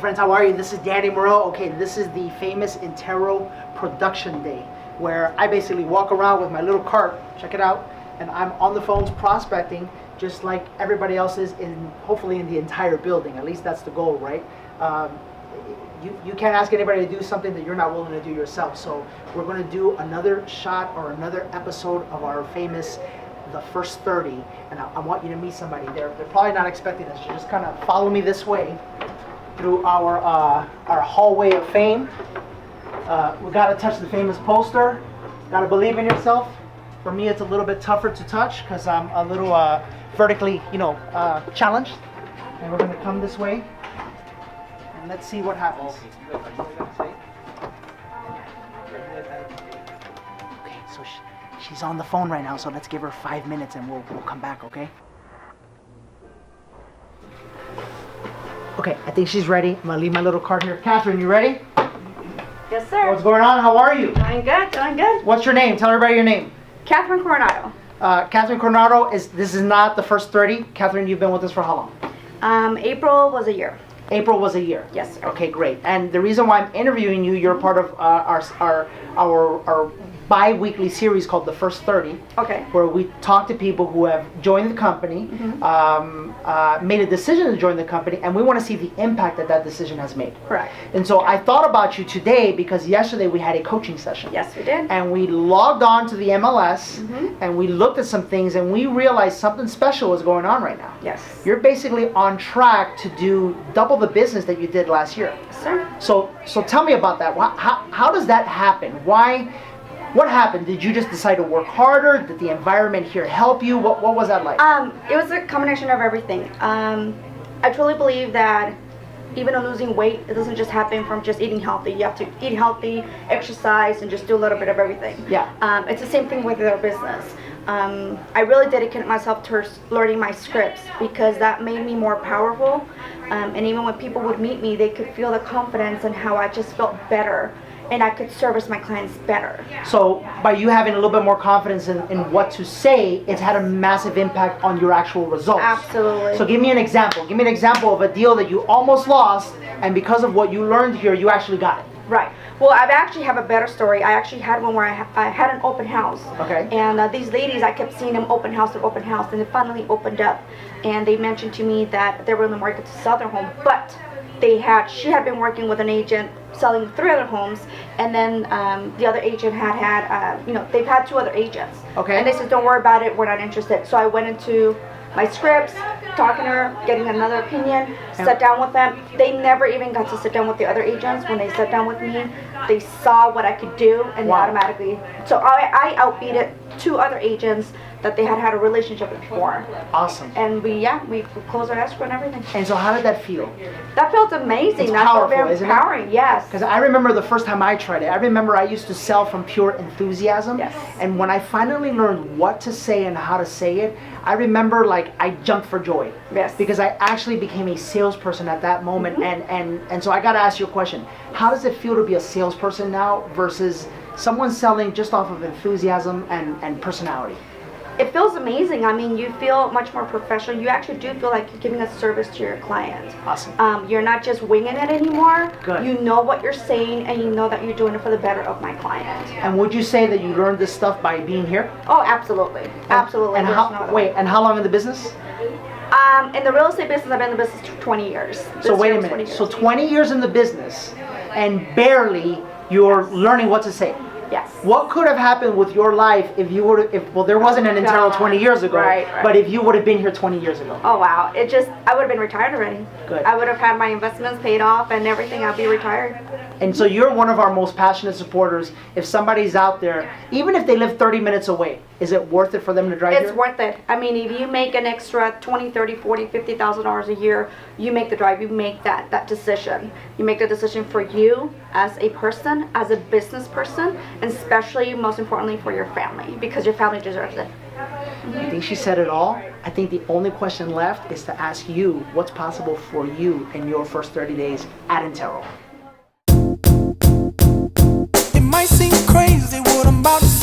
friends, how are you? This is Danny Moreau. Okay, this is the famous Intero production day where I basically walk around with my little cart, check it out, and I'm on the phones prospecting just like everybody else is hopefully in the entire building. At least that's the goal, right? You can't ask anybody to do something that you're not willing to do yourself. So we're going to do another shot or another episode of our famous The First 30, and I want you to meet somebody. They're probably not expecting this. You just kind of follow me this way through our hallway of fame. We got to touch the famous poster. Got to believe in yourself. For me, it's a little bit tougher to touch because I'm a little vertically, challenged. And we're going to come this way, and let's see what happens. Okay, so she's on the phone right now, so let's give her 5 minutes and we'll come back, okay? Okay, I think she's ready. I'm gonna leave my little card here. Katherine, you ready? Yes, sir. What's going on? How are you? Doing good, doing good. What's your name? Tell everybody your name. Katherine Coronado. Katherine Coronado, this is not the first 30. Katherine, you've been with us for how long? April was a year. April was a year. Yes, sir. Okay, great. And the reason why I'm interviewing you, you're part of our bi-weekly series called The First 30. Okay. Where we talk to people who have joined the company, made a decision to join the company, and we want to see the impact that decision has made. Correct. And so I thought about you today because yesterday we had a coaching session. Yes, we did. And we logged on to the MLS and we looked at some things and we realized something special was going on right now. Yes. You're basically on track to do double the business that you did last year. Yes, sir. So tell me about that. How does that happen? What happened? Did you just decide to work harder? Did the environment here help you? What was that like? It was a combination of everything. I truly believe that even in losing weight, it doesn't just happen from just eating healthy. You have to eat healthy, exercise, and just do a little bit of everything. Yeah. It's the same thing with our business. I really dedicated myself to learning my scripts because that made me more powerful. And even when people would meet me, they could feel the confidence and how I just felt better. And I could service my clients better. So by you having a little bit more confidence in what to say, it's had a massive impact on your actual results. Absolutely. So give me an example. Give me an example of a deal that you almost lost, and because of what you learned here, you actually got it. Right. Well, I actually have a better story. I actually had one where I had an open house. Okay. And these ladies, I kept seeing them open house, and it finally opened up. And they mentioned to me that they were in the market to sell their home, but she had been working with an agent selling 3 other homes, and then the other agent they've had 2 other agents. Okay. And they said, don't worry about it, we're not interested. So I went into my scripts, talking to her, getting another opinion, sat down with them. They never even got to sit down with the other agents. When they sat down with me, they saw what I could do, and Wow. automatically. So I outbeated 2 other agents that they had a relationship with before. Awesome. And we closed our escrow and everything. And so how did that feel? That felt amazing. It's That felt powerful, very isn't it? empowering. Yes. Because I remember the first time I tried it. I remember I used to sell from pure enthusiasm. Yes. And when I finally learned what to say and how to say it, I remember I jumped for joy. Yes. Because I actually became a salesperson at that moment. And so I got to ask you a question. How does it feel to be a salesperson now versus someone selling just off of enthusiasm and personality? It feels amazing. I mean, you feel much more professional. You actually do feel like you're giving a service to your client. Awesome. You're not just winging it anymore. Good. You know what you're saying, and you know that you're doing it for the better of my client. And would you say that you learned this stuff by being here? Oh, absolutely. Absolutely. And There's no other way. how long in the business? In the real estate business, I've been in the business 20 years. So This wait year a was minute. 20 years. So 20 years in the business, and barely you're learning what to say. Yes. What could have happened with your life if you were there wasn't an Intero 20 years ago, Right. but if you would have been here 20 years ago? Oh, wow. I would have been retired already. Good. I would have had my investments paid off and everything. I'll be retired. And so you're one of our most passionate supporters. If somebody's out there, even if they live 30 minutes away, is it worth it for them to drive It's here? worth it. I mean, if you make an extra $20, $30, $40, $50,000 a year, you make the drive. You make that decision. You make the decision for you as a person, as a business person, and especially, most importantly, for your family, because your family deserves it. I think she said it all. I think the only question left is to ask you what's possible for you in your first 30 days at Intero. It might seem crazy what I'm about to say.